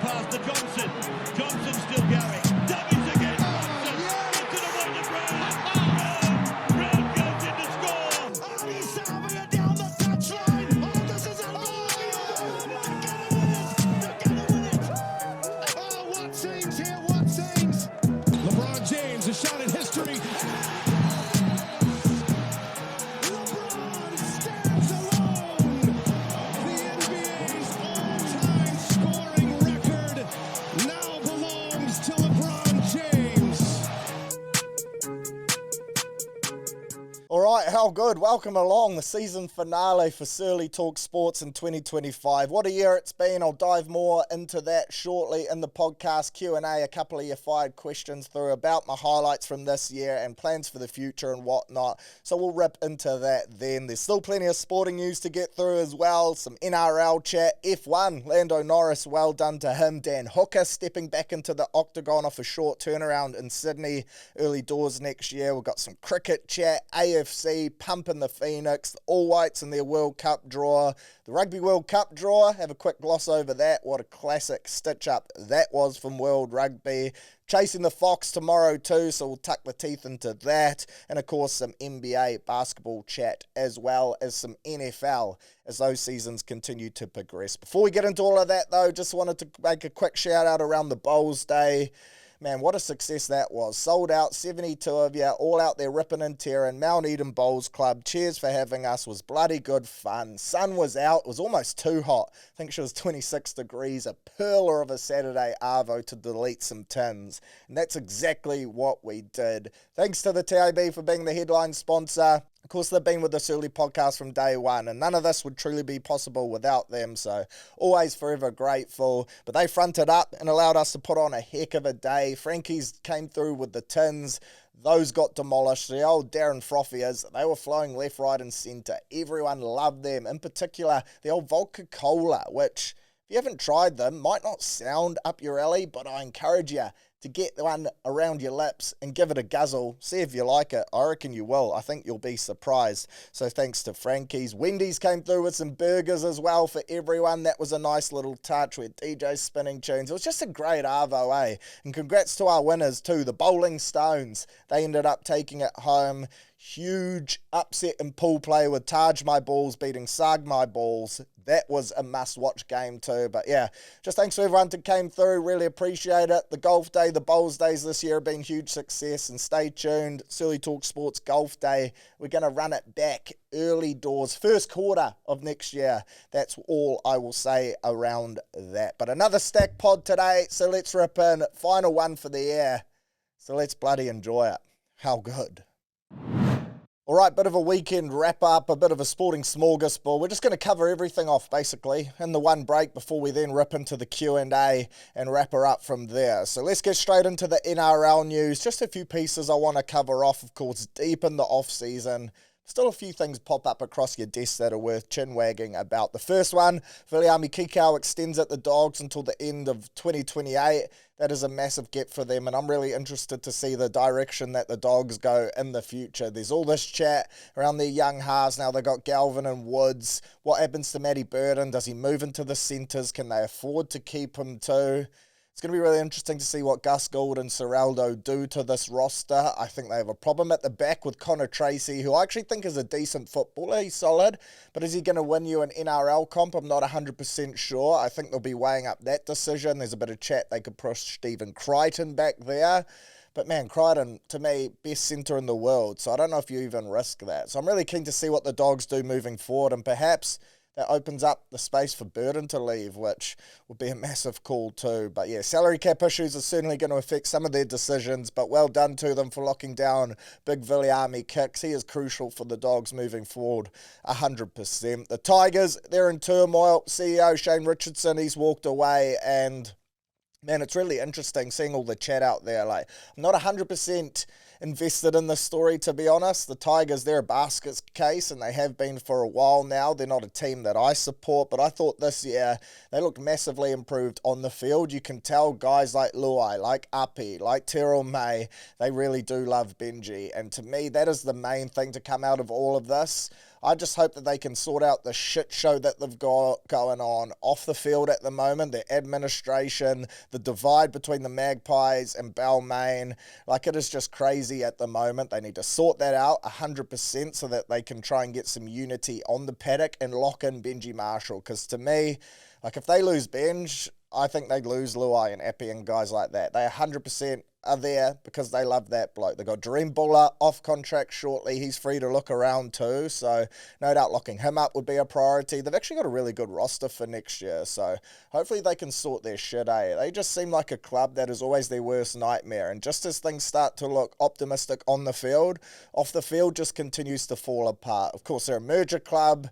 pass to Johnson. Johnson still going. Dummies again. Johnson gets it away to Brown. Brown goes in to score. Oh, he's serving it down the touchline. Oh, this is unbelievable. They're gonna win it. Oh, what scenes here, what scenes. LeBron James, a shot at history. LeBron stands alone. The NBA's all-time scoring record now belongs to LeBron James. All right, how good. Welcome along. The season finale for Searley Talks Sports in 2025. What a year it's been. I'll dive more into that shortly in the podcast Q&A. A couple of you fired questions through about my highlights from this year and plans for the future and whatnot. So we'll rip into that then. There's still plenty of sporting news to get through as well. Some NRL chat. F1, Lando Norris, well done to him. Dan Hooker stepping back into the octagon off a short turnaround in Sydney. Early doors next year. We've got some cricket chat. AFC pumping the Phoenix, the All Whites in their World Cup draw, the Rugby World Cup draw, have a quick gloss over that. What a classic stitch-up that was from World Rugby. Chasing the Fox tomorrow too, so we'll tuck the teeth into that. And of course some NBA basketball chat as well as some NFL as those seasons continue to progress. Before we get into all of that though, just wanted to make a quick shout out around the Bowls Day. Man, what a success that was. Sold out, 72 of you, all out there ripping and tearing. Mount Eden Bowls Club, cheers for having us. Was bloody good fun. Sun was out. It was almost too hot. I think she was 26 degrees. A pearler of a Saturday arvo to delete some tins. And that's exactly what we did. Thanks to the TAB for being the headline sponsor. Of course, they've been with the Searley podcast from day one, and none of this would truly be possible without them, so always forever grateful. But they fronted up and allowed us to put on a heck of a day. Frankie's came through with the tins. Those got demolished. The old Darren Frothiers, they were flowing left, right, and centre. Everyone loved them. In particular, the old Vodka Cola, which, if you haven't tried them, might not sound up your alley, but I encourage you to get one around your lips and give it a guzzle. See if you like it. I reckon you will. I think you'll be surprised. So thanks to Frankie's. Wendy's came through with some burgers as well for everyone. That was a nice little touch with DJ's spinning tunes. It was just a great arvo, eh? And congrats to our winners too, the Bowling Stones. They ended up taking it home. Huge upset in pool play with Taj My Balls beating Sag My Balls. That was a must-watch game too. But yeah, just thanks to everyone who came through. Really appreciate it. The golf day, the Bowls days this year have been huge success. And stay tuned. Searley Talk Sports Golf Day. We're going to run it back early doors. First quarter of next year. That's all I will say around that. But another stack pod today. So let's rip in. Final one for the year. So let's bloody enjoy it. How good. All right, bit of a weekend wrap-up, a bit of a sporting smorgasbord. We're just going to cover everything off, basically, in the one break before we then rip into the Q&A and wrap her up from there. So let's get straight into the NRL news. Just a few pieces I want to cover off, of course, deep in the off-season. Still a few things pop up across your desk that are worth chin-wagging about. The first one, Viliami Kikau extends at the Dogs until the end of 2028. That is a massive get for them, and I'm really interested to see the direction that the Dogs go in the future. There's all this chat around their young halves. Now they've got Galvin and Woods. What happens to Matty Burden? Does he move into the centres? Can they afford to keep him too? It's going to be really interesting to see what Gus Gould and Serraldo do to this roster. I think they have a problem at the back with Connor Tracy, who I actually think is a decent footballer. He's solid. But is he going to win you an NRL comp? I'm not 100% sure. I think they'll be weighing up that decision. There's a bit of chat they could push Stephen Crichton back there. But man, Crichton, to me, best centre in the world. So I don't know if you even risk that. So I'm really keen to see what the Dogs do moving forward. And perhaps that opens up the space for Burden to leave, which would be a massive call too. But yeah, salary cap issues are certainly going to affect some of their decisions, but well done to them for locking down Big Viliami Kicks. He is crucial for the Dogs moving forward, 100%. The Tigers, they're in turmoil. CEO Shane Richardson, he's walked away, and man, it's really interesting seeing all the chat out there. Like, I'm not 100% invested in this story, to be honest. The Tigers, they're a basket case, and they have been for a while now. They're not a team that I support, but I thought this year they looked massively improved on the field. You can tell guys like Luai, like Api, like Terrell May, they really do love Benji. And to me, that is the main thing to come out of all of this. I just hope that they can sort out the shit show that they've got going on off the field at the moment, their administration, the divide between the Magpies and Balmain. Like, it is just crazy at the moment. They need to sort that out 100% so that they can try and get some unity on the paddock and lock in Benji Marshall. Because to me, like, if they lose Benj, I think they'd lose Luai and Appy and guys like that. They 100% are there because they love that bloke. They got Dream Buller off contract shortly. He's free to look around too, so no doubt locking him up would be a priority. They've actually got a really good roster for next year, so hopefully they can sort their shit, eh? They just seem like a club that is always their worst nightmare, and just as things start to look optimistic on the field, off the field just continues to fall apart. Of course, they're a merger club.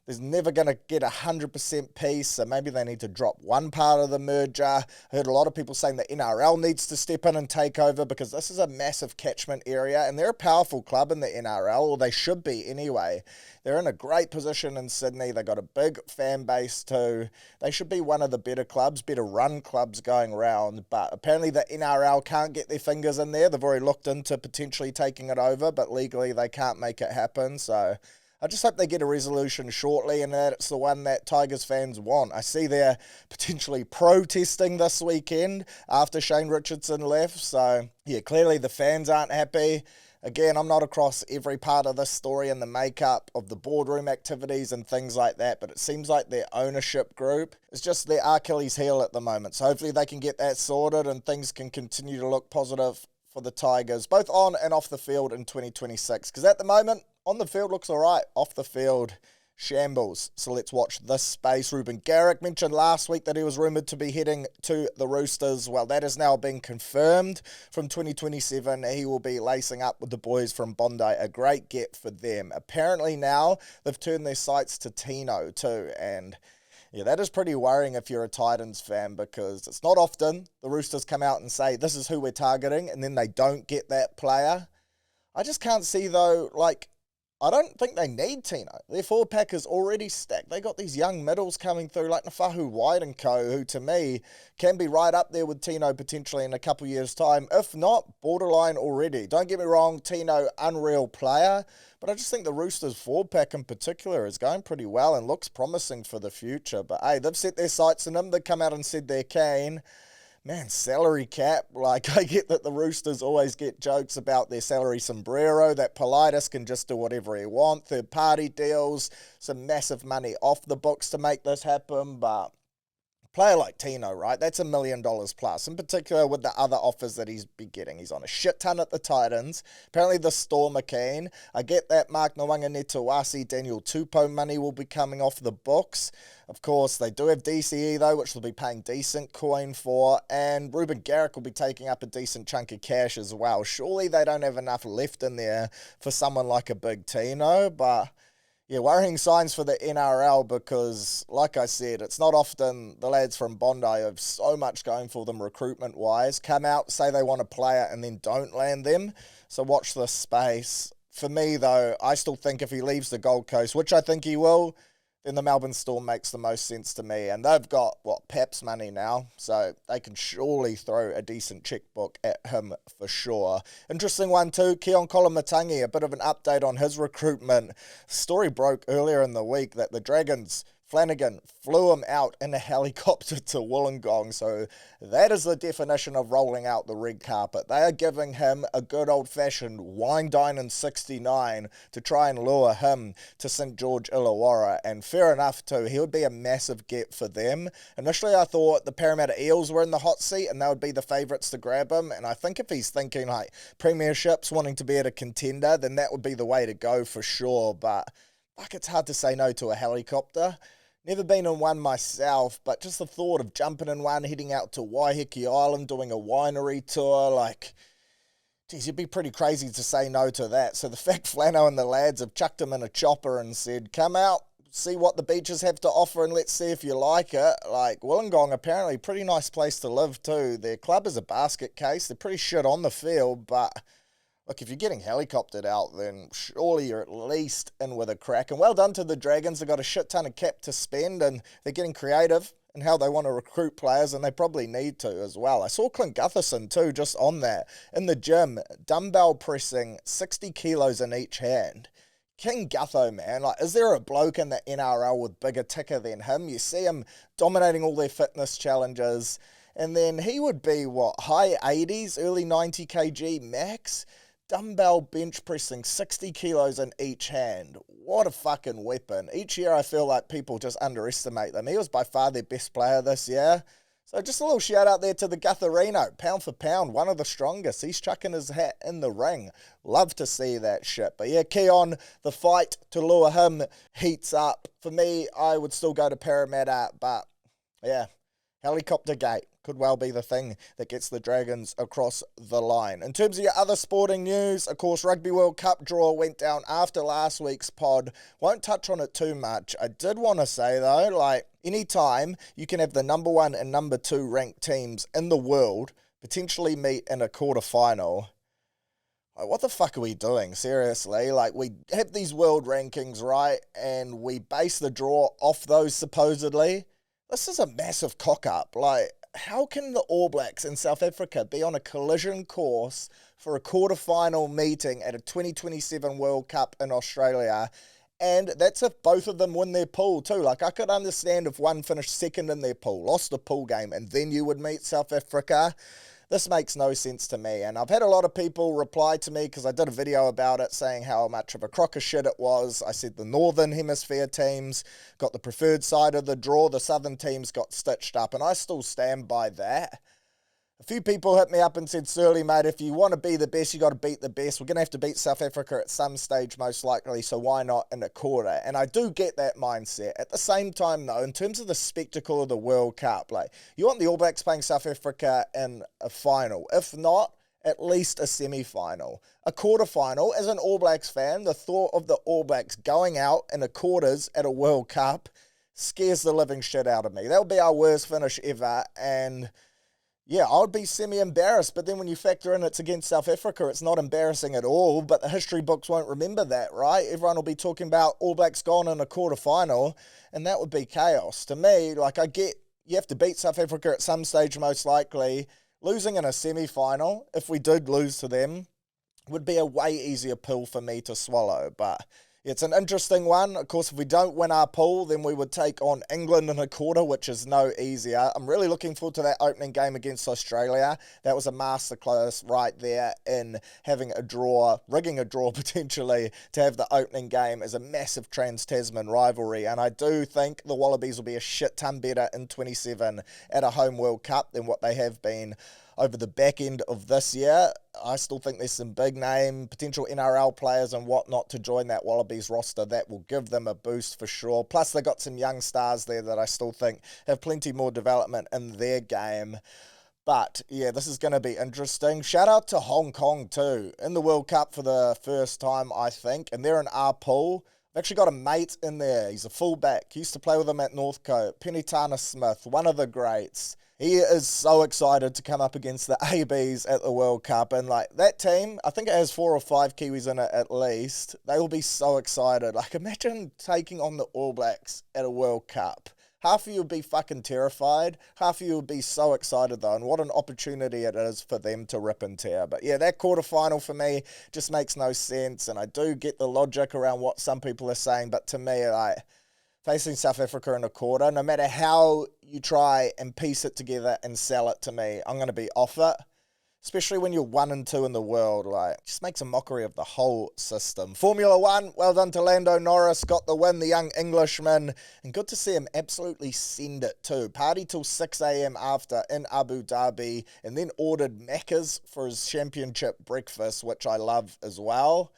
There's never going to get 100% peace, so maybe they need to drop one part of the merger. I heard a lot of people saying the NRL needs to step in and take over because this is a massive catchment area, and they're a powerful club in the NRL, or they should be anyway. They're in a great position in Sydney. They've got a big fan base too. They should be one of the better clubs, better run clubs going round, but apparently the NRL can't get their fingers in there. They've already looked into potentially taking it over, but legally they can't make it happen, so I just hope they get a resolution shortly and that it's the one that Tigers fans want. I see they're potentially protesting this weekend after Shane Richardson left. So, yeah, clearly the fans aren't happy. Again, I'm not across every part of this story and the makeup of the boardroom activities and things like that, but it seems like their ownership group is just their Achilles heel at the moment. So hopefully they can get that sorted and things can continue to look positive for the Tigers, both on and off the field in 2026. Because at the moment, on the field looks all right. Off the field, shambles. So let's watch this space. Ruben Garrick mentioned last week that he was rumoured to be heading to the Roosters. Well, that has now been confirmed. From 2027, he will be lacing up with the boys from Bondi. A great get for them. Apparently now, they've turned their sights to Tino too. And yeah, that is pretty worrying if you're a Titans fan, because it's not often the Roosters come out and say, this is who we're targeting, and then they don't get that player. I just can't see, though, like, I don't think they need Tino. Their forward pack is already stacked. They got these young middles coming through like Nafahu White and co, who to me can be right up there with Tino potentially in a couple years' time. If not, borderline already. Don't get me wrong, Tino, unreal player. But I just think the Roosters forward pack in particular is going pretty well and looks promising for the future. But hey, they've set their sights on him. They've come out and said they're keen. Man, salary cap, like I get that the Roosters always get jokes about their salary sombrero, that Politis can just do whatever he wants, third-party deals, some massive money off the books to make this happen, but player like Tino, right, that's $1 million plus, in particular with the other offers that he's been getting. He's on a shit ton at the Titans. Apparently the Storm are keen. I get that Mark Nwanganetawasi, Daniel Tupou money will be coming off the books. Of course, they do have DCE though, which they'll be paying decent coin for, and Ruben Garrick will be taking up a decent chunk of cash as well. Surely they don't have enough left in there for someone like a big Tino, but yeah, worrying signs for the NRL because, like I said, it's not often the lads from Bondi have so much going for them recruitment-wise. Come out, say they want a player, and then don't land them. So watch this space. For me, though, I still think if he leaves the Gold Coast, which I think he will, then the Melbourne Storm makes the most sense to me. And they've got, Pep's money now, so they can surely throw a decent checkbook at him for sure. Interesting one too, Keon Kolamatangi, a bit of an update on his recruitment. Story broke earlier in the week that the Dragons, Flanagan, flew him out in a helicopter to Wollongong, so that is the definition of rolling out the red carpet. They are giving him a good old-fashioned wine dine in 69 to try and lure him to St. George Illawarra, and fair enough too, he would be a massive get for them. Initially I thought the Parramatta Eels were in the hot seat and they would be the favourites to grab him, and I think if he's thinking like premierships, wanting to be at a contender, then that would be the way to go for sure, but like, it's hard to say no to a helicopter. Never been in one myself, but just the thought of jumping in one, heading out to Waiheke Island, doing a winery tour, like, geez, you'd be pretty crazy to say no to that. So the fact Flano and the lads have chucked him in a chopper and said, come out, see what the beaches have to offer and let's see if you like it. Like, Wollongong, apparently, pretty nice place to live too. Their club is a basket case. They're pretty shit on the field, but look, if you're getting helicoptered out, then surely you're at least in with a crack. And well done to the Dragons. They've got a shit ton of cap to spend, and they're getting creative in how they want to recruit players, and they probably need to as well. I saw Clint Gutherson, too, just on that, in the gym, dumbbell pressing 60 kilos in each hand. King Gutho, man, like, is there a bloke in the NRL with bigger ticker than him? You see him dominating all their fitness challenges, and then he would be, high 80s, early 90 kg max, dumbbell bench pressing 60 kilos in each hand. What a fucking weapon. Each year I feel like people just underestimate them. He was by far their best player this year. So just a little shout out there to the Gutherino, pound for pound, one of the strongest. He's chucking his hat in the ring. Love to see that shit. But yeah, Keon, the fight to lure him heats up. For me, I would still go to Parramatta, but yeah, helicopter gate could well be the thing that gets the Dragons across the line. In terms of your other sporting news, of course, Rugby World Cup draw went down after last week's pod. Won't touch on it too much. I did want to say, though, like, anytime you can have the number 1 and number 2 ranked teams in the world potentially meet in a quarterfinal, like, what the fuck are we doing? Seriously, like, we have these world rankings, right, and we base the draw off those supposedly. This is a massive cock-up. Like, how can the All Blacks in South Africa be on a collision course for a quarterfinal meeting at a 2027 World Cup in Australia? And that's if both of them win their pool too. Like, I could understand if one finished second in their pool, lost a pool game, and then you would meet South Africa. This makes no sense to me. And I've had a lot of people reply to me because I did a video about it saying how much of a crock of shit it was. I said the Northern Hemisphere teams got the preferred side of the draw. The Southern teams got stitched up. And I still stand by that. A few people hit me up and said, Searley, mate, if you want to be the best, you got to beat the best. We're going to have to beat South Africa at some stage, most likely, so why not in a quarter? And I do get that mindset. At the same time, though, in terms of the spectacle of the World Cup, like, you want the All Blacks playing South Africa in a final. If not, at least a semi-final. A quarter-final, as an All Blacks fan, the thought of the All Blacks going out in a quarters at a World Cup scares the living shit out of me. That would be our worst finish ever, and yeah, I would be semi-embarrassed, but then when you factor in it's against South Africa, it's not embarrassing at all, but the history books won't remember that, right? Everyone will be talking about All Blacks gone in a quarterfinal, and that would be chaos. To me, like, I get you have to beat South Africa at some stage, most likely. Losing in a semi-final, if we did lose to them, would be a way easier pill for me to swallow, but it's an interesting one. Of course, if we don't win our pool, then we would take on England in a quarter, which is no easier. I'm really looking forward to that opening game against Australia. That was a masterclass right there in having a draw, rigging a draw potentially, to have the opening game as a massive trans-Tasman rivalry. And I do think the Wallabies will be a shit ton better in 27 at a home World Cup than what they have been over the back end of this year. I still think there's some big name, potential NRL players and whatnot to join that Wallabies roster that will give them a boost for sure. Plus, they got some young stars there that I still think have plenty more development in their game. But yeah, this is going to be interesting. Shout out to Hong Kong too, in the World Cup for the first time, I think, and they're in our pool. I've actually got a mate in there. He's a fullback. He used to play with him at Northcote. Penitana Smith, one of the greats. He is so excited to come up against the ABs at the World Cup. And, like, that team, I think it has 4 or 5 Kiwis in it at least. They will be so excited. Like, imagine taking on the All Blacks at a World Cup. Half of you would be fucking terrified. Half of you would be so excited, though. And what an opportunity it is for them to rip and tear. But, yeah, that quarterfinal for me just makes no sense. And I do get the logic around what some people are saying. But to me, like, facing South Africa in a quarter, no matter how you try and piece it together and sell it to me, I'm going to be off it. Especially when you're 1 and 2 in the world, like, just makes a mockery of the whole system. Formula 1, well done to Lando Norris, got the win, the young Englishman, and good to see him absolutely send it too. Party till 6 a.m. after in Abu Dhabi, and then ordered Macca's for his championship breakfast, which I love as well.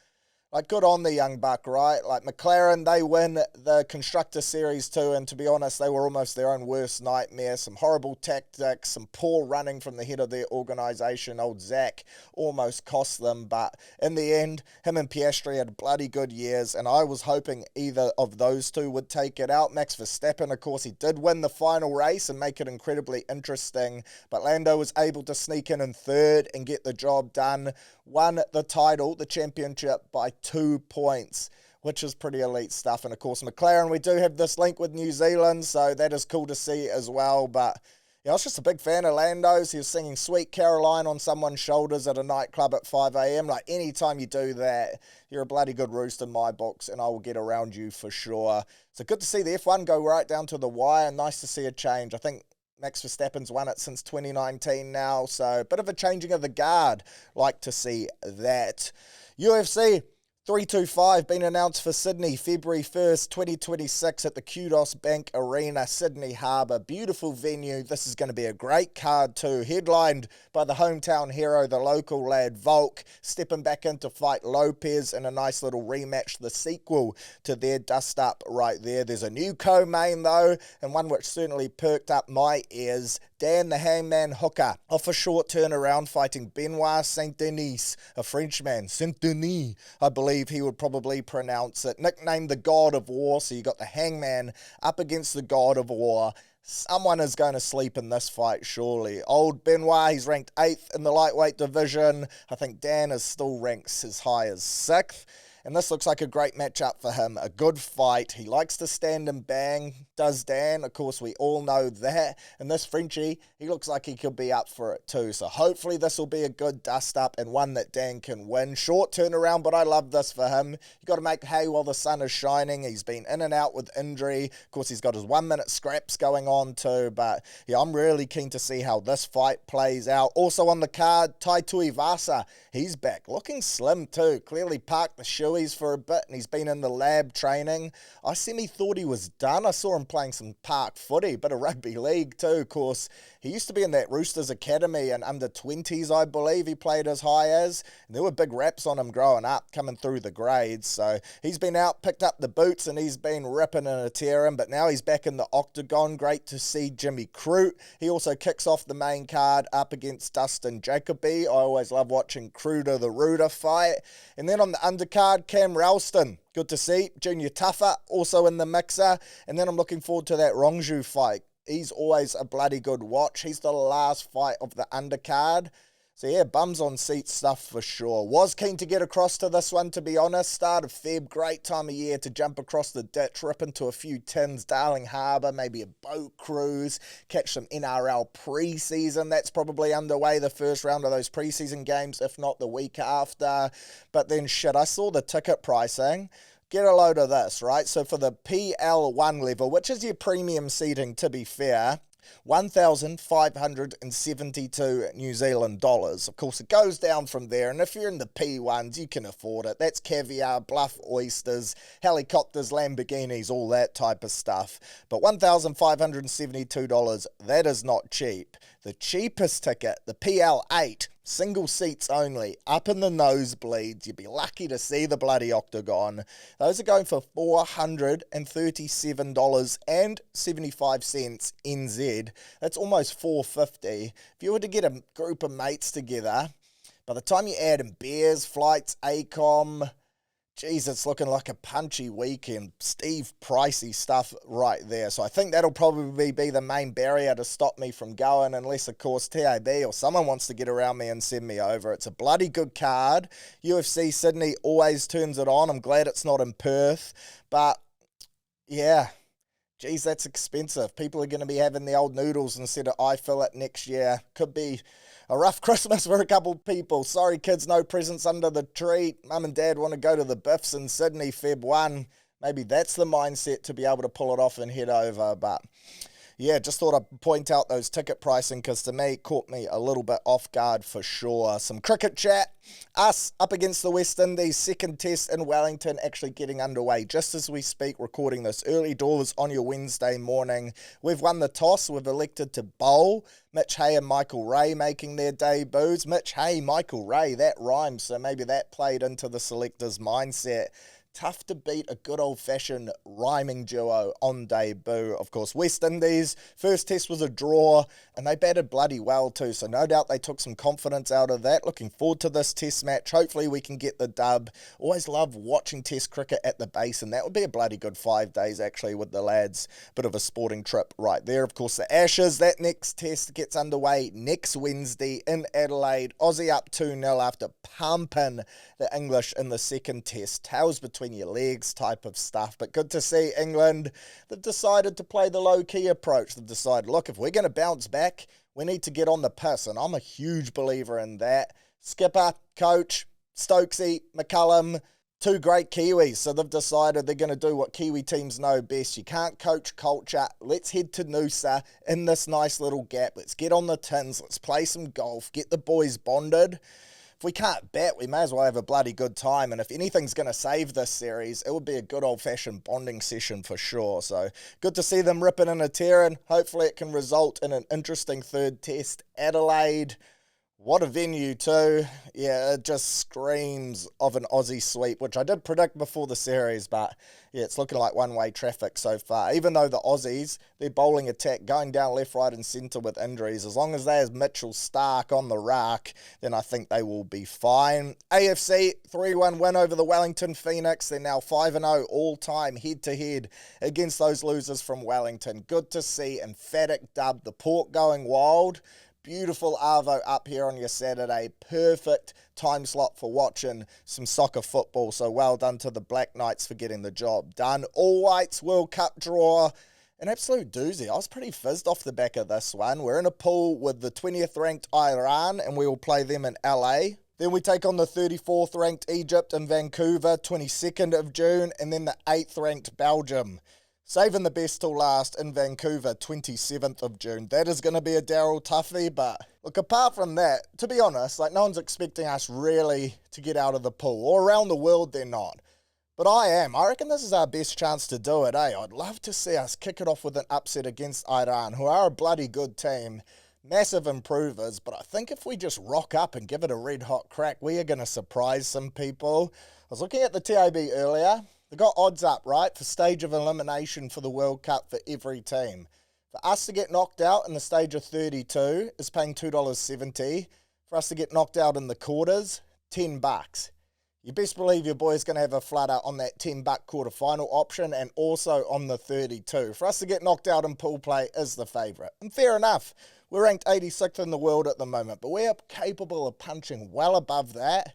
Like, good on the young buck, right? Like, McLaren, they win the Constructor Series too, and to be honest, they were almost their own worst nightmare. Some horrible tactics, some poor running from the head of their organisation. Old Zach almost cost them, but in the end, him and Piastri had bloody good years, and I was hoping either of those two would take it out. Max Verstappen, of course, he did win the final race and make it incredibly interesting, but Lando was able to sneak in third and get the job done. Won the title, the championship, by 2 points, which is pretty elite stuff. And of course, McLaren, we do have this link with New Zealand, so that is cool to see as well. But Yeah, I was just a big fan of Lando's. He was singing Sweet Caroline on someone's shoulders at a nightclub at 5 a.m. Like, anytime you do that, you're a bloody good roost in my books, and I will get around you for sure. So good to see the F1 go right down to the wire. Nice to see a change. I think Max Verstappen's won it since 2019 now, so a bit of a changing of the guard. Like to see that. UFC 325 been announced for Sydney, February 1st, 2026 at the Kudos Bank Arena, Sydney Harbour. Beautiful venue. This is going to be a great card too. Headlined by the hometown hero, the local lad Volk, stepping back in to fight Lopez in a nice little rematch, the sequel to their dust-up right there. There's a new co-main though, and one which certainly perked up my ears. Dan the Hangman Hooker, off a short turnaround, fighting Benoit Saint-Denis, a Frenchman. Saint-Denis, I believe he would probably pronounce it. Nicknamed the God of War, so you got the Hangman up against the God of War. Someone is going to sleep in this fight, surely. Old Benoit, he's ranked 8th in the lightweight division. I think Dan is still ranks as high as 6th. And this looks like a great matchup for him. A good fight. He likes to stand and bang, does Dan. Of course, we all know that. And this Frenchie, he looks like he could be up for it too. So hopefully this will be a good dust-up and one that Dan can win. Short turnaround, but I love this for him. You got to make hay while the sun is shining. He's been in and out with injury. Of course, he's got his 1-minute scraps going on too. But yeah, I'm really keen to see how this fight plays out. Also on the card, Tai Tuivasa. He's back. Looking slim too. Clearly parked the shoeies for a bit, and he's been in the lab training. I thought he was done. I saw him playing some park footy, bit of rugby league too. Of course, he used to be in that Roosters Academy and under 20s, I believe he played as high as. And there were big raps on him growing up, coming through the grades. So he's been out, picked up the boots, and he's been ripping and a tearing. But now he's back in the octagon. Great to see Jimmy Crute. He also kicks off the main card up against Dustin Jacoby. I always love watching Crute the Rooter fight. And then on the undercard, Cam Ralston. Good to see. Junior Tuffer also in the mixer. And then I'm looking forward to that Rongju fight. He's always a bloody good watch. He's the last fight of the undercard. So yeah, bums on seats stuff for sure. Was keen to get across to this one, to be honest. Start of Feb, great time of year to jump across the ditch, rip into a few tins, Darling Harbour, maybe a boat cruise, catch some NRL pre-season. That's probably underway, the first round of those pre-season games, if not the week after. But then shit, I saw the ticket pricing. Get a load of this, right? So for the PL1 level, which is your premium seating, to be fair, 1,572 New Zealand dollars. Of course, it goes down from there, and if you're in the P1s, you can afford it. That's caviar, bluff oysters, helicopters, Lamborghinis, all that type of stuff. But $1,572, that is not cheap. The cheapest ticket, the PL8, single seats only, up in the nosebleeds. You'd be lucky to see the bloody octagon. Those are going for $437.75 NZ. That's almost $450. If you were to get a group of mates together, by the time you add in beers, flights, ACOM, geez, it's looking like a punchy weekend. Steve pricey stuff right there. So I think that'll probably be the main barrier to stop me from going, unless, of course, TAB or someone wants to get around me and send me over. It's a bloody good card. UFC Sydney always turns it on. I'm glad it's not in Perth. But, yeah, geez, that's expensive. People are going to be having the old noodles instead of iFillet next year. Could be a rough Christmas for a couple people. Sorry, kids, no presents under the tree. Mum and Dad want to go to the Biffs in Sydney, Feb 1. Maybe that's the mindset to be able to pull it off and head over. But yeah, just thought I'd point out those ticket pricing because to me, it caught me a little bit off guard for sure. Some cricket chat. Us up against the West Indies, second test in Wellington actually getting underway just as we speak, recording this early doors on your Wednesday morning. We've won the toss. We've elected to bowl. Mitch Hay and Michael Ray making their debuts. Mitch Hay, Michael Ray, that rhymes, so maybe that played into the selector's mindset. Tough to beat a good old-fashioned rhyming duo on debut. Of course, West Indies, first test was a draw, and they batted bloody well too, so no doubt they took some confidence out of that. Looking forward to this test match. Hopefully we can get the dub. Always love watching test cricket at the base, and that would be a bloody good 5 days actually with the lads. Bit of a sporting trip right there. Of course, the Ashes, that next test gets underway next Wednesday in Adelaide. Aussie up 2-0 after pumping the English in the second test. Tails between between your legs type of stuff. But good to see England. They've decided to play the low-key approach. They've decided, look, if we're going to bounce back, we need to get on the piss, and I'm a huge believer in that. Skipper, coach, Stokesy, McCullum, two great Kiwis, so they've decided they're going to do what Kiwi teams know best. You can't coach culture. Let's head to Noosa in this nice little gap. Let's get on the tins. Let's play some golf. Get the boys bonded. If we can't bet, we may as well have a bloody good time. And if anything's going to save this series, it would be a good old-fashioned bonding session for sure. So good to see them ripping and a tearing. Hopefully it can result in an interesting third test. Adelaide, what a venue too. Yeah, it just screams of an Aussie sweep, which I did predict before the series, but yeah, it's looking like one-way traffic so far. Even though the Aussies, their bowling attack going down left, right and centre with injuries, as long as they have Mitchell Stark on the rack, then I think they will be fine. AFC, 3-1 win over the Wellington Phoenix. They're now 5-0 all-time head-to-head against those losers from Wellington. Good to see. Emphatic dub. The Port going wild. Beautiful arvo up here on your Saturday. Perfect time slot for watching some soccer football. So well done to the Black Knights for getting the job done. All Whites World Cup draw. An absolute doozy. I was pretty fizzed off the back of this one. We're in a pool with the 20th ranked Iran, and we will play them in LA. Then we take on the 34th ranked Egypt in Vancouver, 22nd of June, and then the 8th ranked Belgium. Saving the best till last in Vancouver, 27th of June. That is going to be a Daryl toughie, but look, apart from that, to be honest, like no one's expecting us really to get out of the pool, or around the world they're not. But I am. I reckon this is our best chance to do it, eh? I'd love to see us kick it off with an upset against Iran, who are a bloody good team, massive improvers, but I think if we just rock up and give it a red-hot crack, we are going to surprise some people. I was looking at the TAB earlier. They got odds up, right, for stage of elimination for the World Cup for every team. For us to get knocked out in the stage of 32 is paying $2.70. For us to get knocked out in the quarters, $10. You best believe your boy's going to have a flutter on that $10 quarterfinal option and also on the 32. For us to get knocked out in pool play is the favourite. And fair enough, we're ranked 86th in the world at the moment, but we are capable of punching well above that.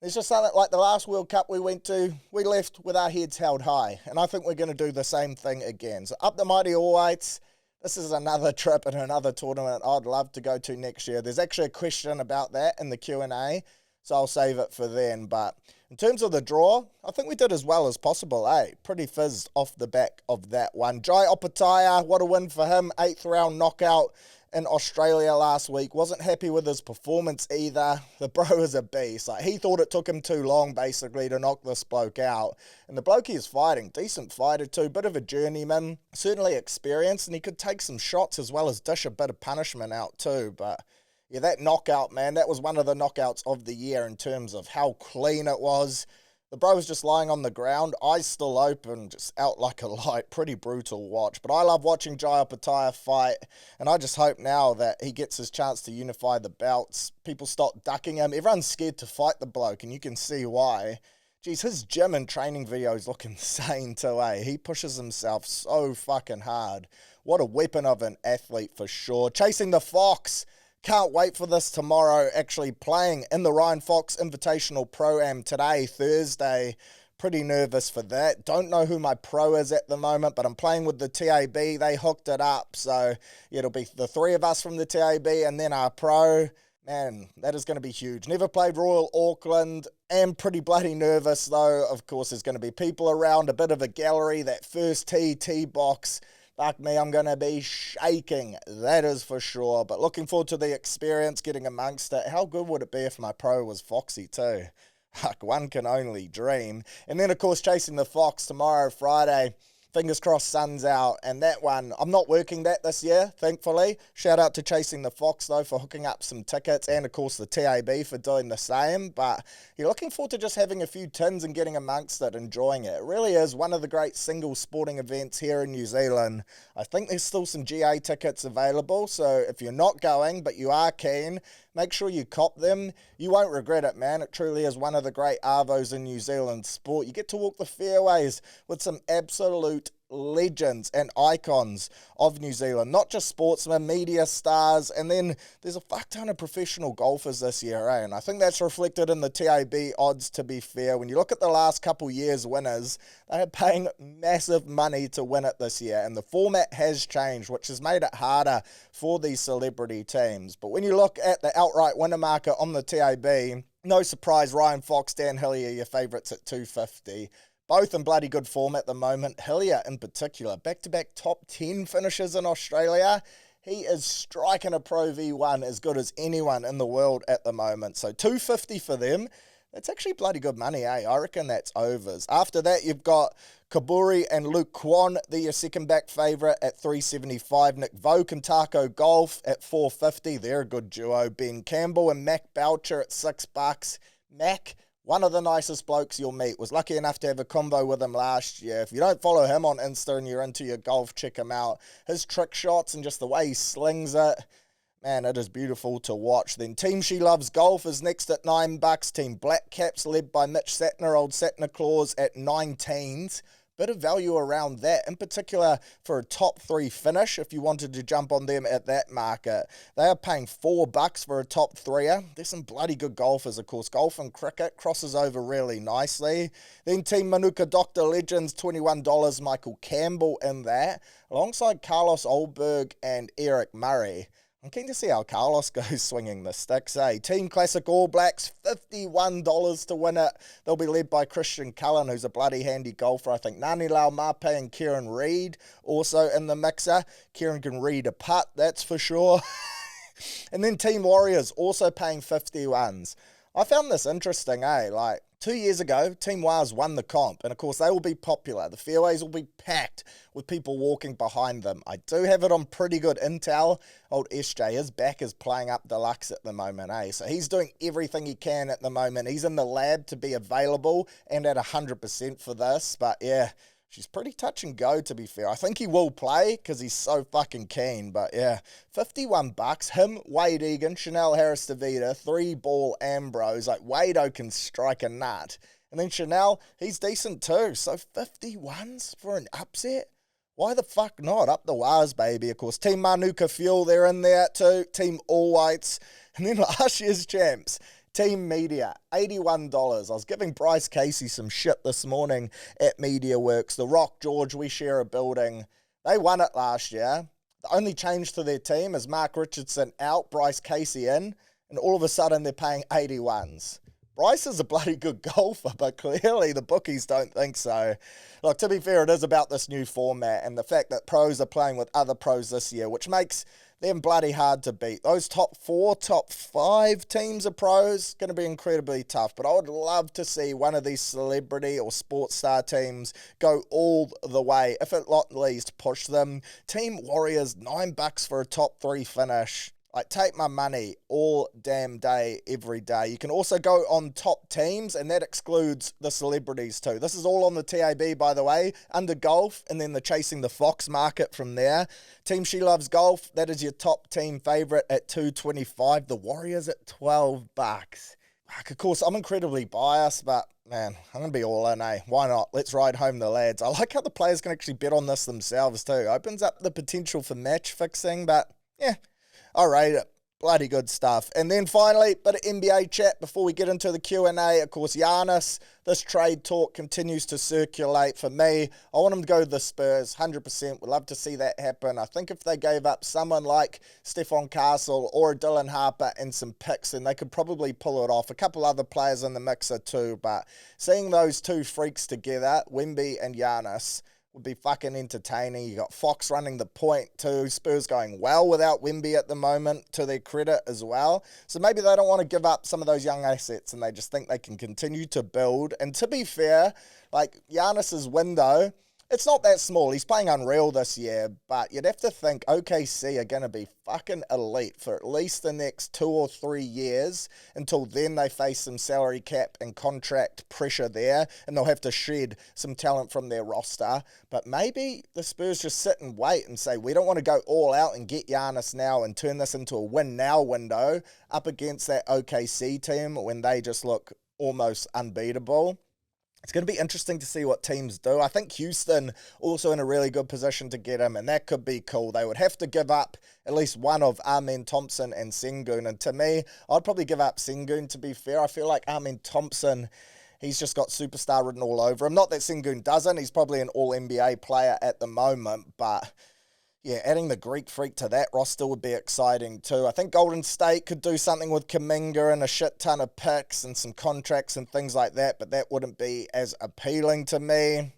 It's just something like the last World Cup we went to, we left with our heads held high. And I think we're going to do the same thing again. So up the mighty All Whites. This is another trip and another tournament I'd love to go to next year. There's actually a question about that in the Q&A, so I'll save it for then. But in terms of the draw, I think we did as well as possible, eh? Pretty fizzed off the back of that one. Jai Opataya, what a win for him. 8th round knockout in Australia last week. Wasn't happy with his performance either. The bro is a beast. Like, he thought it took him too long, basically, to knock this bloke out. And the bloke he is fighting, decent fighter too, bit of a journeyman, certainly experienced, and he could take some shots as well as dish a bit of punishment out too. But yeah, that knockout, man, that was one of the knockouts of the year in terms of how clean it was. The bro was just lying on the ground, eyes still open, just out like a light. Pretty brutal watch. But I love watching Jai Opataya fight, and I just hope now that he gets his chance to unify the belts. People stop ducking him. Everyone's scared to fight the bloke, and you can see why. Geez, his gym and training videos look insane too, eh? He pushes himself so fucking hard. What a weapon of an athlete for sure. Chasing the Fox. Can't wait for this tomorrow, actually playing in the Ryan Fox Invitational Pro-Am today, Thursday. Pretty nervous for that. Don't know who my pro is at the moment, but I'm playing with the TAB. They hooked it up, so it'll be the three of us from the TAB and then our pro. Man, that is going to be huge. Never played Royal Auckland. Am pretty bloody nervous, though. Of course, there's going to be people around, a bit of a gallery, that first tee box. Fuck me, I'm going to be shaking, that is for sure. But looking forward to the experience, getting amongst it. How good would it be if my pro was Foxy too? Fuck, one can only dream. And then, of course, chasing the Fox tomorrow, Friday. Fingers crossed sun's out. And that one, I'm not working that this year, thankfully. Shout out to Chasing the Fox, though, for hooking up some tickets. And, of course, the TAB for doing the same. But you're looking forward to just having a few tins and getting amongst it, enjoying it. It really is one of the great single sporting events here in New Zealand. I think there's still some GA tickets available. So if you're not going, but you are keen, make sure you cop them. You won't regret it, man. It truly is one of the great arvos in New Zealand sport. You get to walk the fairways with some absolute legends and icons of New Zealand, not just sportsmen, media stars, and then there's a fuck ton of professional golfers this year, and I think that's reflected in the TAB odds, to be fair. When you look at the last couple years' winners, they are paying massive money to win it this year, and the format has changed, which has made it harder for these celebrity teams. But when you look at the outright winner market on the TAB, no surprise, Ryan Fox, Dan Hillier, your favourites at 250. Both in bloody good form at the moment. Hillier in particular, back-to-back top 10 finishes in Australia. He is striking a Pro V1 as good as anyone in the world at the moment. So 250 for them. That's actually bloody good money, eh? I reckon that's overs. After that, you've got Kaburi and Luke Kwan. They're your second back favourite at 375. Nick Voke and Taco Golf at 450. They're a good duo. Ben Campbell and Mac Boucher at $6. Mac, one of the nicest blokes you'll meet. Was lucky enough to have a combo with him last year. If you don't follow him on Insta and you're into your golf, check him out. His trick shots and just the way he slings it, man, it is beautiful to watch. Then Team She Loves Golf is next at $9. Team Black Caps, led by Mitch Satner, old Satner Claus, at 19s. Bit of value around that, in particular for a top 3 finish, if you wanted to jump on them at that market. They are paying $4 for a top 3er. There's some bloody good golfers, of course. Golf and cricket crosses over really nicely. Then Team Manuka Dr. Legends, $21. Michael Campbell in that, alongside Carlos Oldberg and Eric Murray. I'm keen to see how Carlos goes swinging the sticks, eh? Team Classic All Blacks, $51 to win it. They'll be led by Christian Cullen, who's a bloody handy golfer. I think Ngani Lau Mape and Kieran Reid also in the mixer. Kieran can read a putt, that's for sure. And then Team Warriors also paying 51s. I found this interesting, eh? Like, 2 years ago, Team Wars won the comp, and of course they will be popular. The fairways will be packed with people walking behind them. I do have it on pretty good intel. Old SJ, his back is playing up deluxe at the moment, eh? So he's doing everything he can at the moment. He's in the lab to be available and at 100% for this, but yeah, she's pretty touch and go, to be fair. I think he will play because he's so fucking keen. But yeah, $51. Him, Wade Egan, Chanel Harris-Davida, 3-ball Ambrose. Like, Wade-O can strike a nut. And then Chanel, he's decent too. So 51s for an upset? Why the fuck not? Up the wires, baby. Of course, Team Manuka Fuel, they're in there too. Team All Whites. And then last year's champs, Team Media, $81. I was giving Bryce Casey some shit this morning at MediaWorks. The Rock, George, we share a building. They won it last year. The only change to their team is Mark Richardson out, Bryce Casey in, and all of a sudden they're paying 81s. Bryce is a bloody good golfer, but clearly the bookies don't think so. Look, to be fair, it is about this new format and the fact that pros are playing with other pros this year, which makes them bloody hard to beat. Those top 4, top 5 teams of pros, going to be incredibly tough. But I would love to see one of these celebrity or sports star teams go all the way, if at least push them. Team Warriors, $9 for a top 3 finish. Like, take my money all damn day, every day. You can also go on top teams, and that excludes the celebrities too. This is all on the TAB, by the way, under golf, and then the Chasing the Fox market from there. Team She Loves Golf, that is your top team favourite at $225. The Warriors at $12. Of course, I'm incredibly biased, but man, I'm going to be all in, eh? Why not? Let's ride home the lads. I like how the players can actually bet on this themselves too. Opens up the potential for match fixing, but yeah, I rate it. Bloody good stuff. And then finally, bit of NBA chat before we get into the Q&A. Of course, Giannis, this trade talk continues to circulate. For me, I want him to go to the Spurs, 100%. Would love to see that happen. I think if they gave up someone like Stephon Castle or a Dylan Harper and some picks, then they could probably pull it off. A couple other players in the mixer too, but seeing those two freaks together, Wemby and Giannis, would be fucking entertaining. You got Fox running the point too. Spurs going well without Wemby at the moment, to their credit as well. So maybe they don't want to give up some of those young assets and they just think they can continue to build. And to be fair, like, Giannis's window, it's not that small. He's playing unreal this year, but you'd have to think OKC are going to be fucking elite for at least the next 2 or 3 years. Until then, they face some salary cap and contract pressure there, and they'll have to shed some talent from their roster. But maybe the Spurs just sit and wait and say, we don't want to go all out and get Giannis now and turn this into a win-now window up against that OKC team when they just look almost unbeatable. It's going to be interesting to see what teams do. I think Houston also in a really good position to get him, and that could be cool. They would have to give up at least one of Amen Thompson and Sengun, and to me, I'd probably give up Sengun, to be fair. I feel like Amen Thompson, he's just got superstar written all over him. Not that Sengun doesn't. He's probably an all-NBA player at the moment, but yeah, adding the Greek freak to that roster would be exciting too. I think Golden State could do something with Kuminga and a shit ton of picks and some contracts and things like that, but that wouldn't be as appealing to me.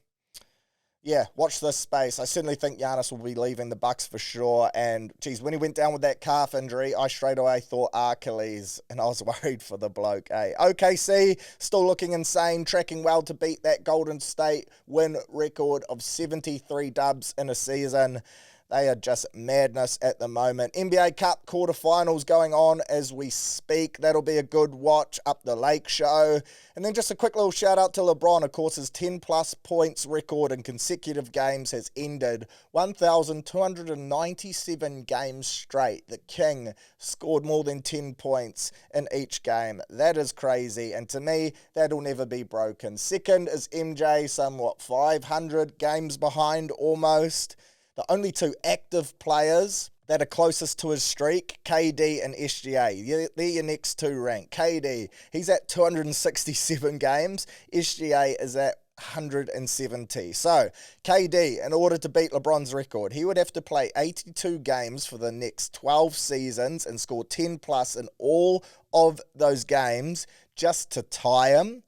Yeah, watch this space. I certainly think Giannis will be leaving the Bucks for sure. And, geez, when he went down with that calf injury, I straight away thought Achilles, and I was worried for the bloke, eh? OKC, still looking insane, tracking well to beat that Golden State win record of 73 dubs in a season. They are just madness at the moment. NBA Cup quarterfinals going on as we speak. That'll be a good watch up the Lake Show. And then just a quick little shout out to LeBron. Of course, his 10-plus points record in consecutive games has ended 1,297 games straight. The King scored more than 10 points in each game. That is crazy. And to me, that'll never be broken. Second is MJ, somewhat 500 games behind almost. The only two active players that are closest to his streak, KD and SGA. They're your next two ranked. KD, he's at 267 games. SGA is at 170. So, KD, in order to beat LeBron's record, he would have to play 82 games for the next 12 seasons and score 10 plus in all of those games just to tie him.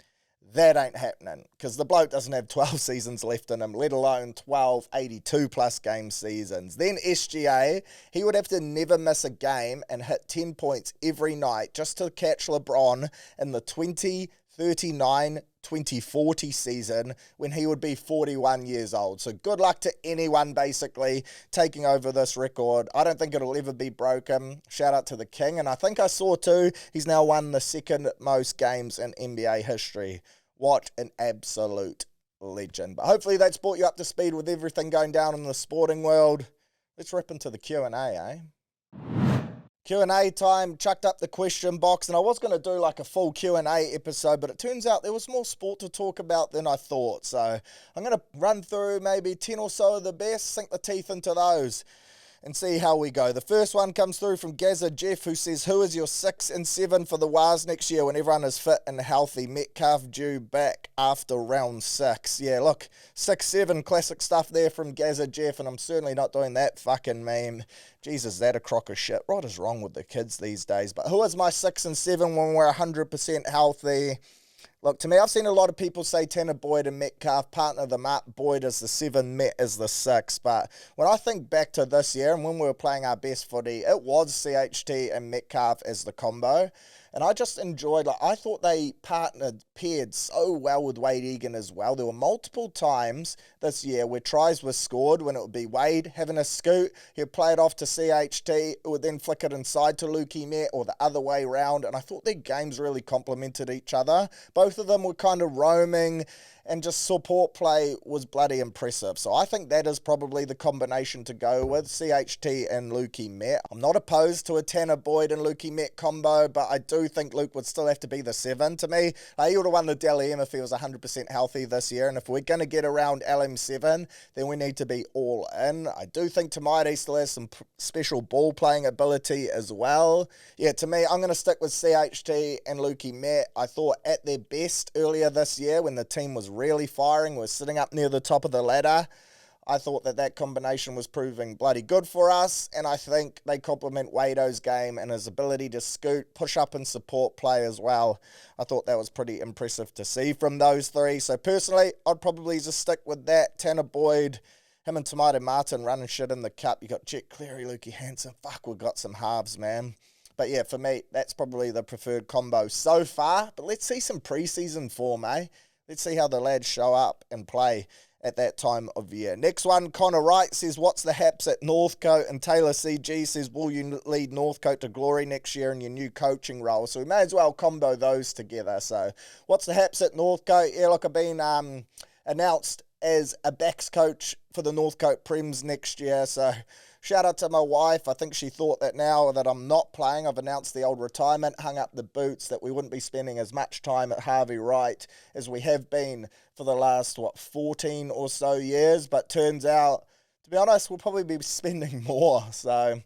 That ain't happening, because the bloke doesn't have 12 seasons left in him, let alone 12 82-plus game seasons. Then SGA, he would have to never miss a game and hit 10 points every night just to catch LeBron in the 2039-2040 season when he would be 41 years old. So good luck to anyone, basically, taking over this record. I don't think it'll ever be broken. Shout out to the King. And I think I saw, too, he's now won the second most games in NBA history. What an absolute legend. But hopefully that's brought you up to speed with everything going down in the sporting world. Let's rip into the Q&A, eh? Q&A time, chucked up the question box, and I was going to do like a full Q&A episode, but it turns out there was more sport to talk about than I thought. So I'm going to run through maybe 10 or so of the best, sink the teeth into those, and see how we go. The first one comes through from Gaza Jeff, who says, who is your 6 and 7 for the Wars next year when everyone is fit and healthy? Metcalf due back after round 6. Yeah, look, 6-7, classic stuff there from Gaza Jeff, and I'm certainly not doing that fucking meme. Jesus, is that a crock of shit? What is wrong with the kids these days? But who is my 6 and 7 when we're 100% healthy? Look, to me, I've seen a lot of people say Tanner Boyd and Metcalf partner them up. Boyd is the 7, Met is the 6. But when I think back to this year and when we were playing our best footy, it was CHT and Metcalf as the combo. And I just enjoyed, I thought they paired so well with Wade Egan as well. There were multiple times this year where tries were scored when it would be Wade having a scoot. He'd play it off to CHT, it would then flick it inside to Lukey Met or the other way round. And I thought their games really complemented each other. Both of them were kind of roaming, and just support play was bloody impressive. So I think that is probably the combination to go with, CHT and Lukey Met. I'm not opposed to a Tanner Boyd and Lukey Met combo, but I do think Luke would still have to be the 7 to me. He would have won the Dally M if he was 100% healthy this year, and if we're going to get around LM7, then we need to be all in. I do think Tamaiti still has some special ball playing ability as well. Yeah, to me, I'm going to stick with CHT and Lukey Met. I thought at their best earlier this year when the team was really firing, was sitting up near the top of the ladder. I thought that combination was proving bloody good for us, and I think they complement Wado's game and his ability to scoot, push up and support play as well. I thought that was pretty impressive to see from those three. So personally, I'd probably just stick with that. Tanner Boyd, him and Tomato Martin running shit in the cup. You got Jet Cleary, Lukey Hansen. Fuck, we've got some halves, man. But yeah, for me, that's probably the preferred combo so far. But let's see some preseason form, eh? Let's see how the lads show up and play at that time of year. Next one, Connor Wright says, what's the haps at Northcote? And Taylor CG says, will you lead Northcote to glory next year in your new coaching role? So we may as well combo those together. So what's the haps at Northcote? Yeah, look, I've been announced as a backs coach for the Northcote Prems next year. So Shout out to my wife. I think she thought that now that I'm not playing, I've announced the old retirement, hung up the boots, that we wouldn't be spending as much time at Harvey Wright as we have been for the last, 14 or so years. But turns out, to be honest, we'll probably be spending more. So,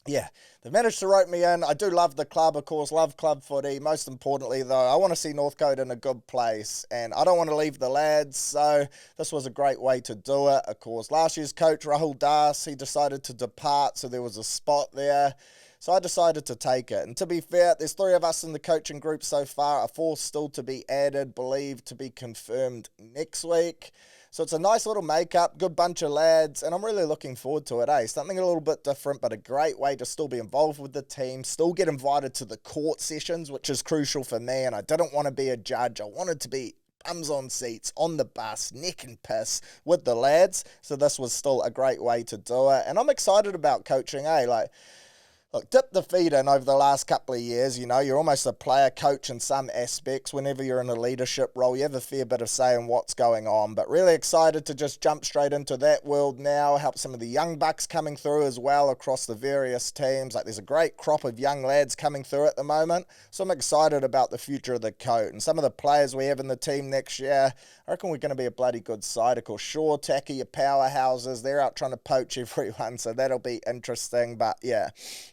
yeah, they've managed to rope me in. I do love the club, of course, love club footy. Most importantly, though, I want to see Northcote in a good place, and I don't want to leave the lads, so this was a great way to do it. Of course, last year's coach, Rahul Das, he decided to depart, so there was a spot there. So I decided to take it. And to be fair, there's 3 of us in the coaching group so far, a 4th still to be added, believed to be confirmed next week. So it's a nice little makeup, good bunch of lads, and I'm really looking forward to it, Something a little bit different, but a great way to still be involved with the team, still get invited to the court sessions, which is crucial for me, and I didn't want to be a judge. I wanted to be bums on seats, on the bus, neck and piss with the lads, so this was still a great way to do it, and I'm excited about coaching, Look, dip the feet in over the last couple of years, you're almost a player coach in some aspects. Whenever you're in a leadership role, you have a fair bit of say in what's going on. But really excited to just jump straight into that world now, help some of the young bucks coming through as well across the various teams. There's a great crop of young lads coming through at the moment. So I'm excited about the future of the coat. And some of the players we have in the team next year, I reckon we're going to be a bloody good side. Of course, Shaw, Tacky, your powerhouses, they're out trying to poach everyone. So that'll be interesting. But yeah,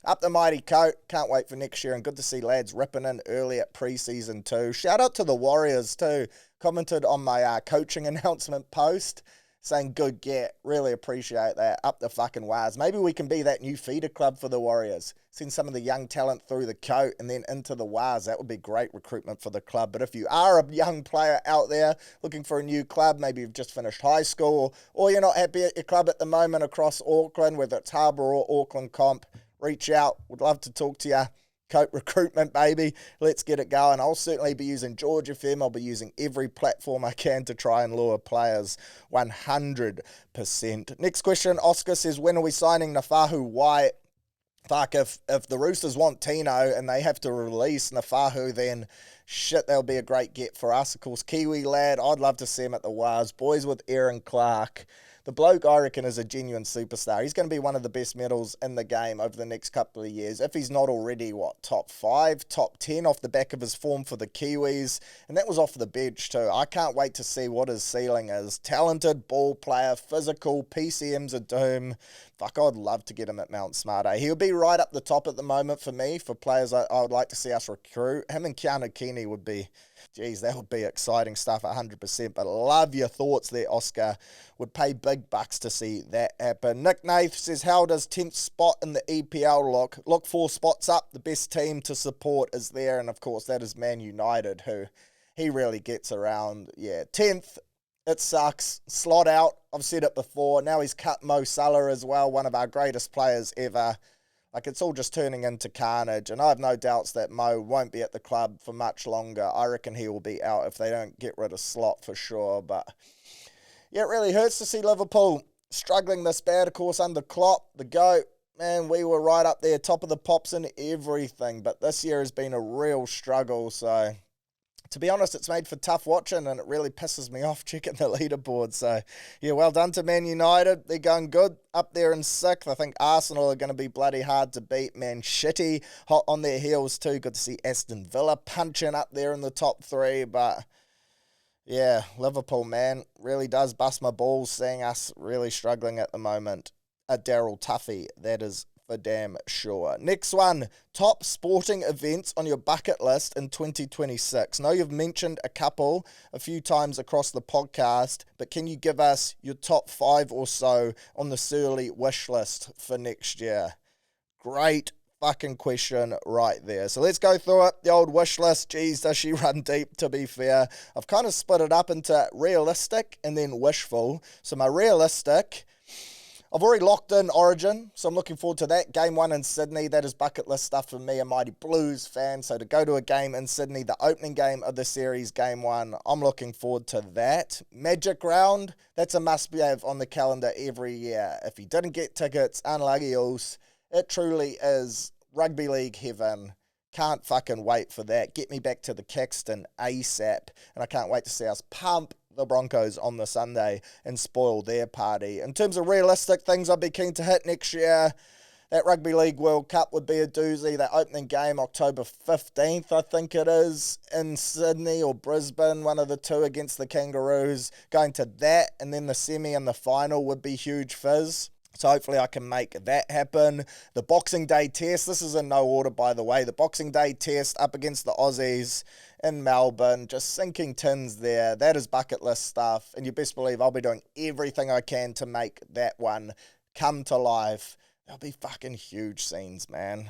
up the mighty coat. Can't wait for next year, and good to see lads ripping in early at pre-season too. Shout out to the Warriors too. Commented on my coaching announcement post saying good get. Really appreciate that. Up the fucking wires. Maybe we can be that new feeder club for the Warriors. Send some of the young talent through the coat and then into the wires. That would be great recruitment for the club. But if you are a young player out there looking for a new club, maybe you've just finished high school, or you're not happy at your club at the moment across Auckland, whether it's Harbour or Auckland Comp, reach out. Would love to talk to you. Coat recruitment, baby. Let's get it going. I'll certainly be using George FM. I'll be using every platform I can to try and lure players 100%. Next question, Oscar says, when are we signing Nafahu White? Fuck, if the Roosters want Tino and they have to release Nafahu, then shit, that'll be a great get for us. Of course, Kiwi lad, I'd love to see him at the Wars. Boys with Aaron Clark. The bloke, I reckon, is a genuine superstar. He's going to be one of the best medals in the game over the next couple of years. If he's not already, top 5, top 10 off the back of his form for the Kiwis. And that was off the bench too. I can't wait to see what his ceiling is. Talented ball player, physical, PCM's a doom. Fuck, I'd love to get him at Mount Smart. He'll be right up the top at the moment for me, for players I would like to see us recruit. Him and Keanu Keeney would be, geez, that would be exciting stuff, 100%. But love your thoughts there, Oscar. Would pay big bucks to see that happen. Nick Nath says, how does 10th spot in the EPL look? Look 4 spots up. The best team to support is there. And, of course, that is Man United, who he really gets around. Yeah, 10th. It sucks. Slot out. I've said it before. Now he's cut Mo Salah as well, one of our greatest players ever. It's all just turning into carnage. And I have no doubts that Mo won't be at the club for much longer. I reckon he will be out if they don't get rid of Slot for sure. But yeah, it really hurts to see Liverpool struggling this bad. Of course, under Klopp, the GOAT. Man, we were right up there, top of the pops and everything. But this year has been a real struggle. So to be honest, it's made for tough watching, and it really pisses me off checking the leaderboard. So, yeah, well done to Man United. They're going good up there in 6th. I think Arsenal are going to be bloody hard to beat. Man City hot on their heels too. Good to see Aston Villa punching up there in the top 3. But, yeah, Liverpool, man, really does bust my balls seeing us really struggling at the moment. A Daryl Tuffy, that is for damn sure. Next one, top sporting events on your bucket list in 2026. Know you've mentioned a few times across the podcast, but can you give us your top 5 or so on the Searley wish list for next year? Great fucking question right there. So let's go through it. The old wish list, geez, does she run deep, to be fair. I've kind of split it up into realistic and then wishful. So my realistic, I've already locked in Origin, so I'm looking forward to that. Game 1 in Sydney, that is bucket list stuff for me, a mighty Blues fan. So to go to a game in Sydney, the opening game of the series, Game 1, I'm looking forward to that. Magic Round, that's a must-have on the calendar every year. If you didn't get tickets, unlucky else. It truly is rugby league heaven. Can't fucking wait for that. Get me back to the Caxton ASAP. And I can't wait to see us pump the Broncos on the Sunday and spoil their party. In terms of realistic things I'd be keen to hit next year, that Rugby League World Cup would be a doozy. That opening game, October 15th, I think it is, in Sydney or Brisbane, one of the two against the Kangaroos. Going to that, and then the semi and the final would be huge fizz. So hopefully I can make that happen. The Boxing Day test, this is in no order by the way. The Boxing Day test up against the Aussies in Melbourne, just sinking tins there. That is bucket list stuff. And you best believe I'll be doing everything I can to make that one come to life. There'll be fucking huge scenes, man.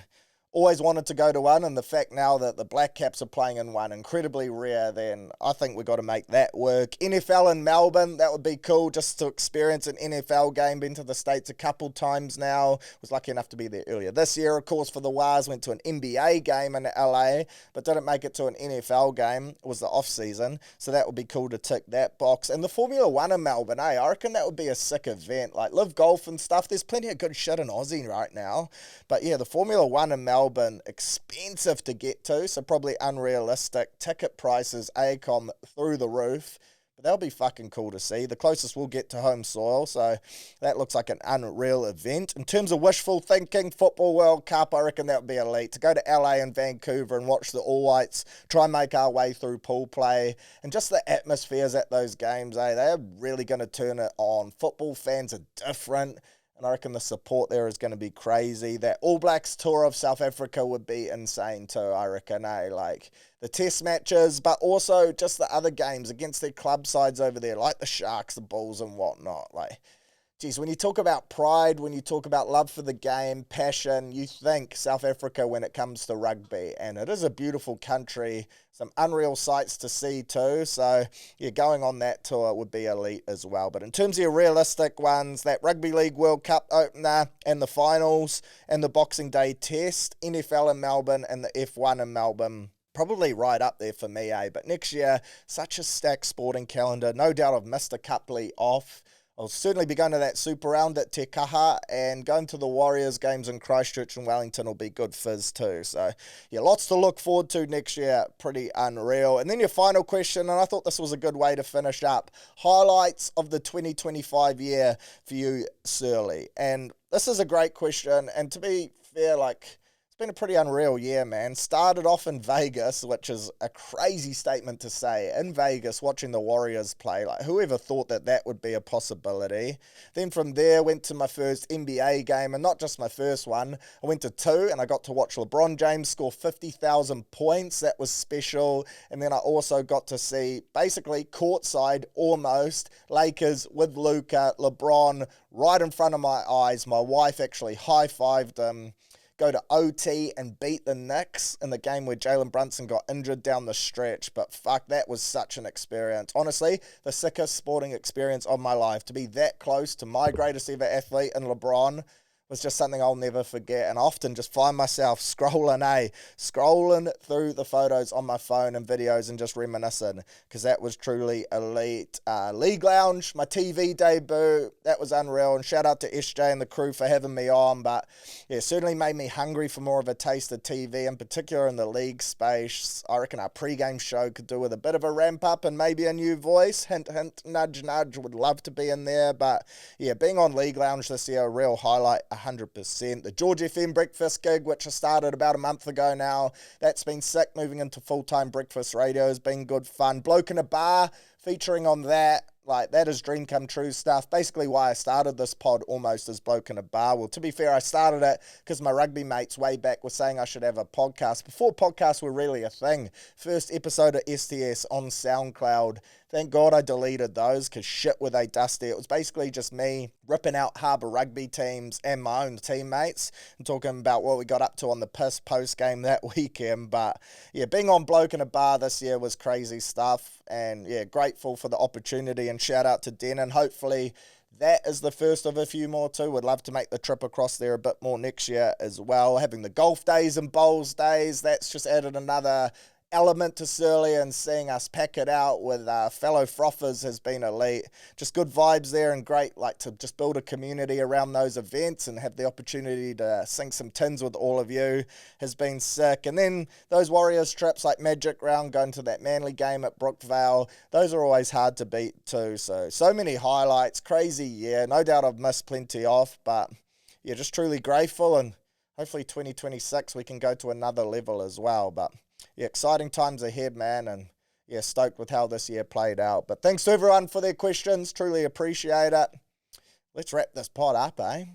Always wanted to go to one, and the fact now that the Black Caps are playing in one, incredibly rare, then I think we've got to make that work. NFL in Melbourne, that would be cool, just to experience an NFL game. Been to the States a couple times now. Was lucky enough to be there earlier this year, of course, for the Wars. Went to an NBA game in LA, but didn't make it to an NFL game. It was the off-season, so that would be cool to tick that box. And the Formula 1 in Melbourne, I reckon that would be a sick event. Like, live golf and stuff. There's plenty of good shit in Aussie right now. But yeah, the Formula 1 in Melbourne, expensive to get to, so probably unrealistic. Ticket prices, ACOM, through the roof. But that'll be fucking cool to see. The closest we'll get to home soil, so that looks like an unreal event. In terms of wishful thinking, Football World Cup, I reckon that would be elite. To go to LA and Vancouver and watch the All Whites try and make our way through pool play, and just the atmospheres at those games, they're really going to turn it on. Football fans are different, and I reckon the support there is going to be crazy. That All Blacks tour of South Africa would be insane too, I reckon, like the test matches, but also just the other games against their club sides over there, like the Sharks, the Bulls and whatnot. Like, geez, when you talk about pride, when you talk about love for the game, passion, you think South Africa when it comes to rugby. And it is a beautiful country, some unreal sights to see too. So, yeah, going on that tour would be elite as well. But in terms of your realistic ones, that Rugby League World Cup opener and the finals and the Boxing Day test, NFL in Melbourne and the F1 in Melbourne, probably right up there for me, But next year, such a stacked sporting calendar. No doubt I've missed a couple off. I'll certainly be going to that Super Round at Te Kaha, and going to the Warriors games in Christchurch and Wellington will be good fizz too. So, yeah, lots to look forward to next year. Pretty unreal. And then your final question, and I thought this was a good way to finish up. Highlights of the 2025 year for you, Searley. And this is a great question, and to be fair, it's been a pretty unreal year, man. Started off in Vegas, which is a crazy statement to say. In Vegas, watching the Warriors play. Like, whoever thought that would be a possibility? Then from there, went to my first NBA game, and not just my first one. I went to two, and I got to watch LeBron James score 50,000 points. That was special. And then I also got to see, basically, courtside, almost, Lakers with Luka, LeBron, right in front of my eyes. My wife actually high-fived him. Go to OT and beat the Knicks in the game where Jalen Brunson got injured down the stretch. But fuck, that was such an experience. Honestly, the sickest sporting experience of my life. To be that close to my greatest ever athlete in LeBron was just something I'll never forget. And I often just find myself scrolling through the photos on my phone and videos and just reminiscing, because that was truly elite. League Lounge, my TV debut, that was unreal. And shout out to SJ and the crew for having me on. But yeah, certainly made me hungry for more of a taste of TV, in particular in the league space. I reckon our pre-game show could do with a bit of a ramp up and maybe a new voice. Hint, hint, nudge, nudge, would love to be in there. But yeah, being on League Lounge this year, a real highlight. 100%. The George FM breakfast gig, which I started about a month ago now, that's been sick. Moving into full-time breakfast radio has been good fun. Bloke in a Bar, featuring on that. Like, that is dream come true stuff. Basically why I started this pod almost as Bloke in a Bar. Well, to be fair, I started it because my rugby mates way back were saying I should have a podcast. Before podcasts were really a thing. First episode of STS on SoundCloud. Thank God I deleted those, because shit were they dusty. It was basically just me ripping out Harbour rugby teams and my own teammates and talking about what we got up to on the piss post-game that weekend. But yeah, being on Bloke in a Bar this year was crazy stuff. And yeah, grateful for the opportunity, and shout out to Den. And hopefully that is the first of a few more too. Would love to make the trip across there a bit more next year as well. Having the golf days and bowls days, that's just added another element to Searley, and seeing us pack it out with fellow frothers has been elite. Just good vibes there, and great to just build a community around those events and have the opportunity to sink some tins with all of you has been sick. And then those Warriors trips like Magic Round, going to that Manly game at Brookvale, those are always hard to beat too. So many highlights, crazy year. No doubt I've missed plenty off, but yeah, just truly grateful, and hopefully 2026 we can go to another level as well. But yeah, exciting times ahead, man, and yeah, stoked with how this year played out. But thanks to everyone for their questions, truly appreciate it. Let's wrap this pod up, eh?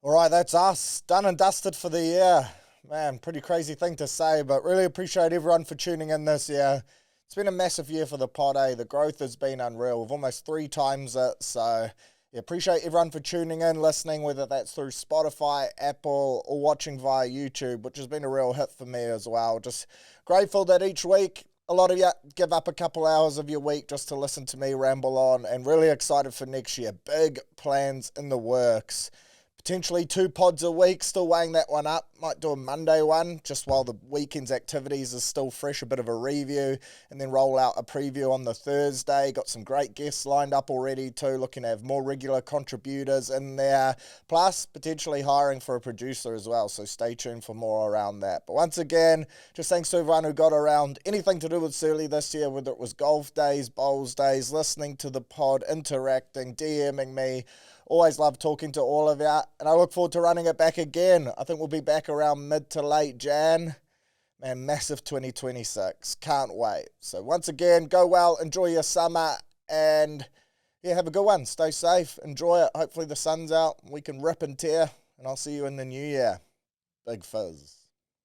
All right, that's us, done and dusted for the year. Man, pretty crazy thing to say, but really appreciate everyone for tuning in this year. It's been a massive year for the pod, eh? The growth has been unreal. We've almost 3 times it, so yeah, appreciate everyone for tuning in, listening, whether that's through Spotify, Apple, or watching via YouTube, which has been a real hit for me as well. Just grateful that each week, a lot of you give up a couple hours of your week just to listen to me ramble on, and really excited for next year. Big plans in the works. Potentially 2 pods a week, still weighing that one up. Might do a Monday one, just while the weekend's activities is still fresh, a bit of a review, and then roll out a preview on the Thursday. Got some great guests lined up already too, looking to have more regular contributors in there, plus potentially hiring for a producer as well, so stay tuned for more around that. But once again, just thanks to everyone who got around anything to do with Searley this year, whether it was golf days, bowls days, listening to the pod, interacting, DMing me. Always love talking to all of you, and I look forward to running it back again. I think we'll be back around mid to late Jan. Man, massive 2026. Can't wait. So once again, go well, enjoy your summer, and yeah, have a good one. Stay safe, enjoy it. Hopefully the sun's out, we can rip and tear, and I'll see you in the new year. Big fizz.